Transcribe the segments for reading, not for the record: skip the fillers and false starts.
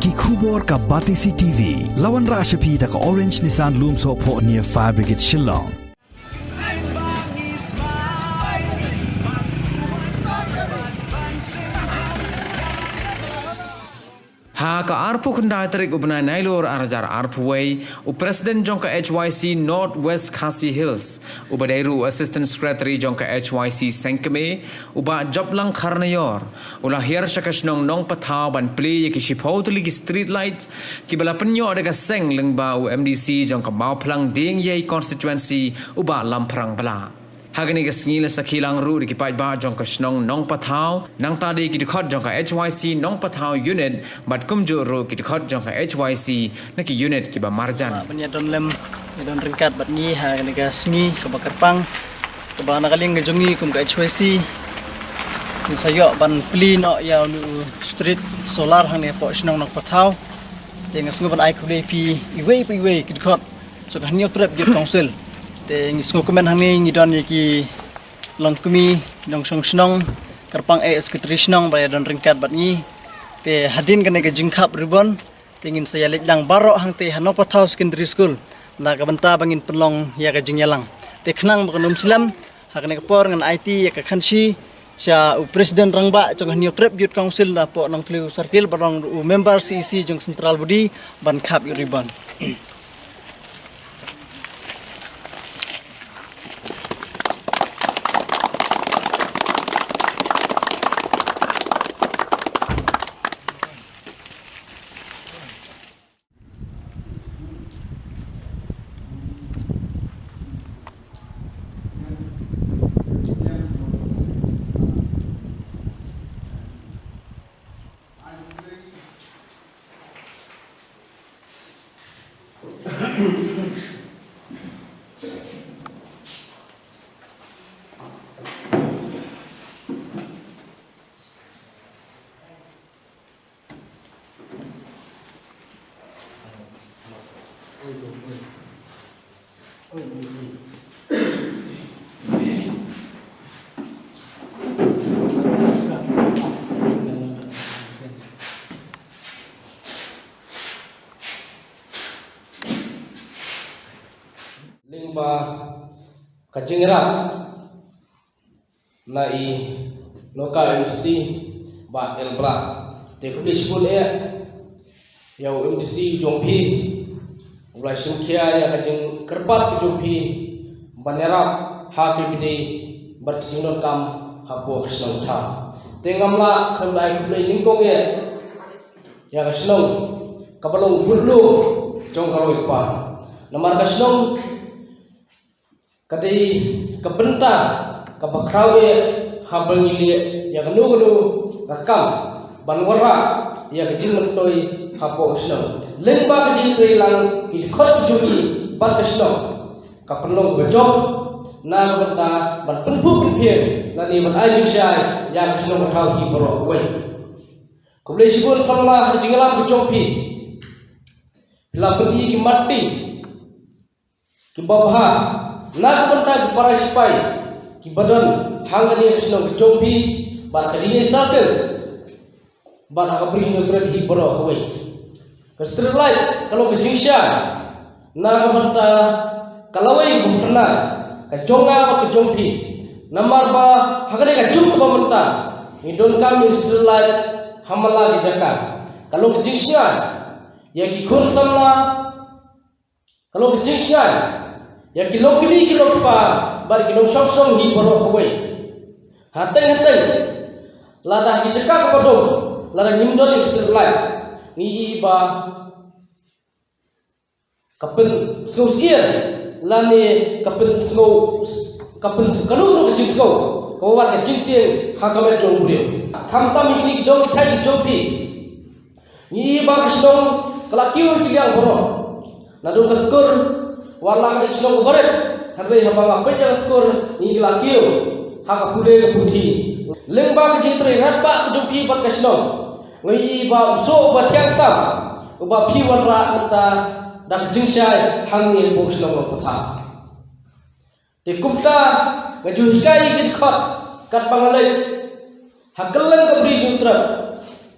ki khubor ka Batisi TV lawan ra shapi da ka Orange Nissan Lumso pho near Fire Brigade Shillong. Ha ka arpu kundai tarik ubnai nailor arajar arpuway u President jongka HYC Northwest Khasi Hills ubadairu Assistant Secretary jongka HYC Sengkeme uba joblang kharnayor ulah hier syakasnong nong pathaw ban play ki shipau tuli ki street light ki bala penyo ada ka seng lengba u MDC jongka mau plang ding yai constituency uba lamprang bala. Hagani ka sngila sa kilang ru di kipaj ba jong ka snong nong pathaw nang tadi ki dikhot jong ka HYC nong pathaw unit bat kumju ru ki dikhot jong ka HYC na ki unit ki ba marjan banya don lem don ringkat bat ni hagani ka sngi ka bakarpang ka ba nakaling ka jongi kum ka HYC ni sayo ban pli no ya nu street solar hang ne po snong nong pathaw teng sngu ban ai ku le pi iwe ki dikhot so ka hanyo trap git council te ngisngo komen hang ni don ki longkumi dong song snong karpang secretary snong ba don ringkat bat ni te hadin kan ke jingkhap ribon tingin saya lidang baro hang te Hanopa Thau Secondary School na ka banta bangin penlong ya ka jingyalang te khnang ba kanum slam hakne ka por ngan IT ya ka khansi sya president rangba jong hanyo trip youth council na po nong tliu circle barong member CEC jong central body ban khap ribon. Lingba kajingra na I local MDC ba elbra te kudi school ya MDC jongpi ulai sungkia ya kajing kerpat jongpi banera ha ke bide berjingnon kam hapo snong tha te ngamla khamlai khlai ningkong ya ka snong kabalong burlu jong karoi pa namar ka snong kadai kebenta kabakrau habang ili ya kanu rakam banwara ya kejin mentoi hapo sno lengba kejin toi lang idkhot juni ban sno kapenong gejok na benda ban penpu penpien nani ban ajing syai ya sno makau hi boro we kublai sibun samla jinglam gejokpi la pergi ki mati ki babha nak benda para sipai ki badan hangani sno gejokpi ba kadine sakel ba nakabri nutret hi boro we kestrelai kalau kejingsya na benda kalawai bumperna kajonga ba kejongpi namar ba hagane kajung ba menta idon kami kestrelai hamala di jaka kalau kejingsya ya ki khun samla kalau kejingsya ya kilo pa bar kilo song hi boro koi hateng lada ki jaka ko dom lada nimdol istilai ni ba kapen sosial lane kapen snow kapen kanu ke jinsko ko wa ke jintie hakame jombre khamtam ni dong thai jompi ni ba kisong kalakiu tiang boro nadu kaskur wala ka kisong bore harre haba apa ja kaskur ni kalakiu haka pude puthi lengba ke jitre rat ba jompi ba kisong ngi ba so ba tiang tam ba phi warra anta dak jingshai hangni box long ko tha te kumta ngaju hikai git khot kat bangalai hakalang ka bri nutra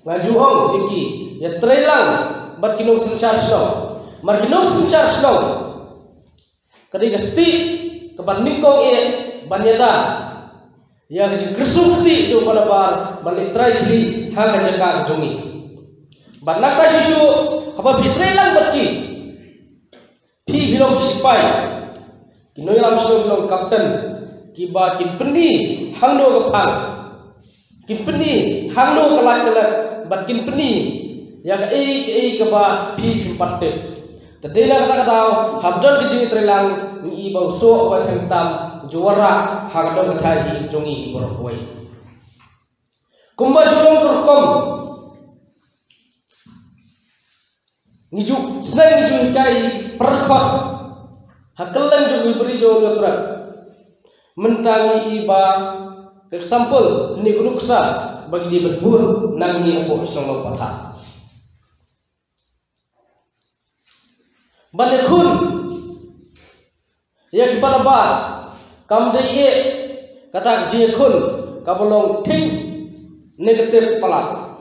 ngajuong iki ya trelang bat kinong sencar snow mar kinong sencar snow kadi gasti keban ningkong banyada ya gaji kersukti jo palabar balik trai tri hanga jaka jongi ban nakta sisu apa bitrelang batki pi bilong sipai kinoyam snow bilong kapten kiba kimpeni hangno kapang kimpeni hangno kalak-kalak bat kimpeni yang keba pi kimpatte tadela kata habdon kijing trelang ni bau so wa sentam juara hagdon kathai jongi borokoi kumba julong kurkom niju snai niju kai perkhot hakalan jo beri jo yotra mentangi iba example ni kunuksa bagi dia berbur nangi apo isong patha balekun ya kibalaba kam dei kata ji khun kabolong thing negative pala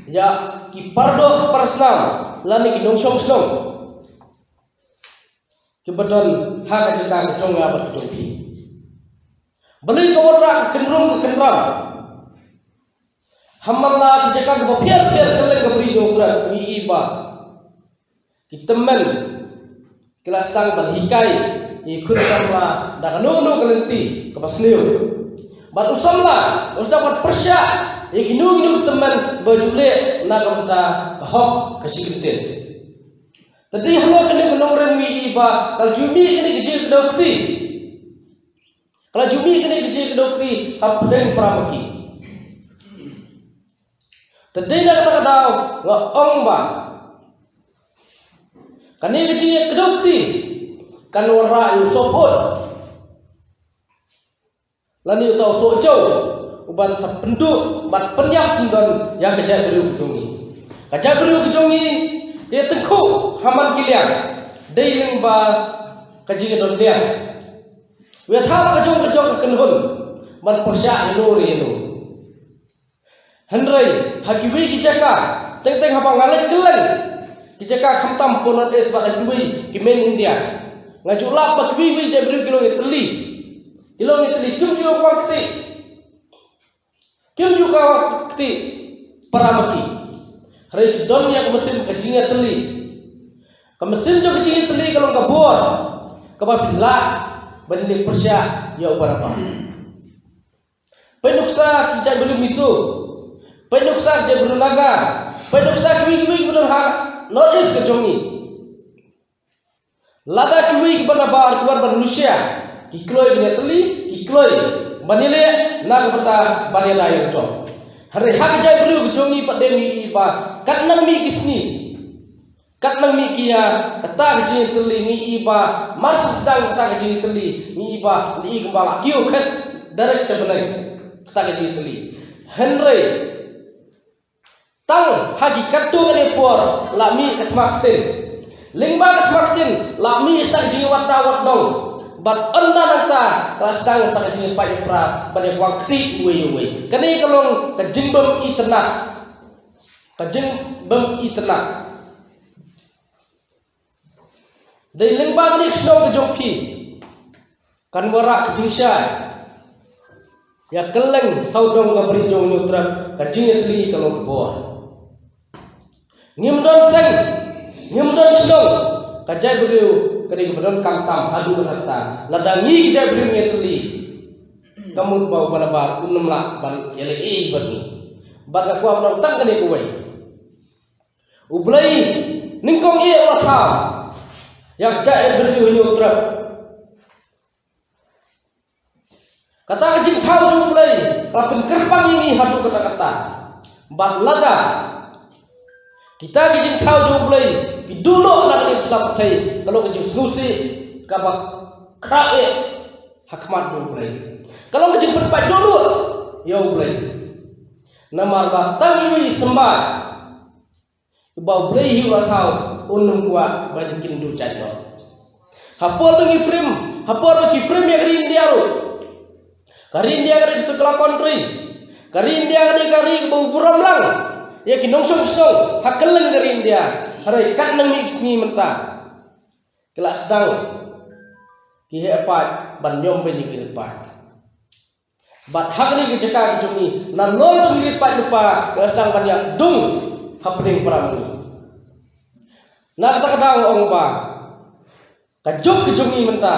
ya ki pardo personal lani ki dongsong song ki badon ha ka jita jong ya bat jopi balai ko ora kenrung kenram hamalla ki jaka ko piar kele ko bri dokra ni iba kitemen kelas sang balhikai ikut sama dah nunu kelenti kepasniu bat usamla usah persya ikinu teman bajule na kamta hok kasikritin tadi halo kene kenoren wi iba kal jumi kene kecil dokti kalau jumi kene kecil dokti hapdeng pramaki tadi nak kata wa ongba kane kecil dokti kan wara yu sopot lani utau sojo uban sapenduk bat penyak sindon yang kejak beriu kejongi dia tengku haman kilian deiling ba kajing don dia we tha kejong kenhun man persya inu hendrai hagiwi kijaka teng habang ngalek keleng kijaka khamtam ponat es ba hagiwi kimen india ngajulap bakwi je beriu kilong teli kimju wakti paramaki hari don yang mesin kecingnya teli ke mesin jo kecingnya teli kalau ka buat ka babila banding persya ya ubarapa penuksa kijai beriu misu penuksa je beriu naga penuksa kiwi benar ha notis kejongi lada kiwi banabar kuar manusia kikloi bine teli kikloi banile na kata banila yang jong hari hak jai beriu jongi pademi iba katnang mi kisni katnang mi kia kata kejing teli mi iba mas sedang kata kejing teli mi iba li kembala kiu ket direct sebenarnya kata kejing teli henry tang hakikat tu kene por lami katmakten lingba katmakten lami sta kejing watawat dong bat anda nanta kelas dang sa kejing pai pra banyak waktu we kani kalong kejing bem itna dai lingba ni snow kejong pi kan wara kejing syai ya keleng saudong ka beri jong nyutra kejing tli kalong bo ngimdon snow kajai beriu kadi kebenaran kamtam hadu benata ladangi kijai beriu ngetuli kamu bau balabar unum la ban yele berni baga kuam nang tang kani kuwai ublai ningkong ulah tha yang jai beriu nyutra kata kajing thau ublai kapin kerpang ini hadu kata-kata bat lada kita kajing thau ublai Bidulo nak ni sapai kalau kejung susi kabak krae hakmat boleh kalau kejung berpat dulu ya boleh namar batang ini sembah bau boleh hiu rasau unum kuat banyakin du cacot hapor bagi frame yang kari India ro kari India kari sekolah country kari India kari bau buram lang ya kinong song hakalang dari India harai kat nang mix ni menta kelas dang ki hepat ban nyom beli kirpat bat hak ni ke cakap jumi na nol pengirit pat lupa kelas dang banyak dung hapling paramani na kata kadang orang ba kajuk ke jumi menta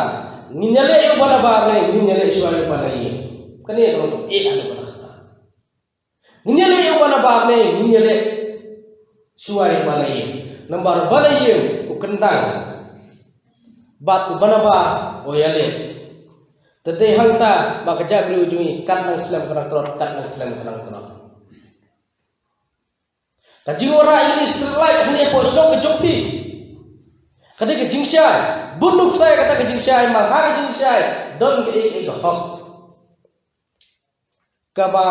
ninyale yo bana bare ninyale suara bana ye kani kalau ada bana kata ninyale yo bana bare ninyale suara bana ye nomor bana ye ukendang bat bana ba oyale tete hangta ba kajak beli ujungi kat nang Islam kerang telot kat nang Islam kerang telot kajing ora ini selai hanya posno ke jokpi kata ke jingsyai bunuh saya kata ke jingsyai mahal ke jingsyai don ke ik hok kaba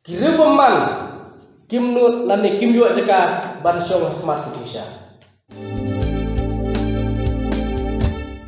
kira peman kim nut nani kim yuak jaka bansong mat ke jingsyai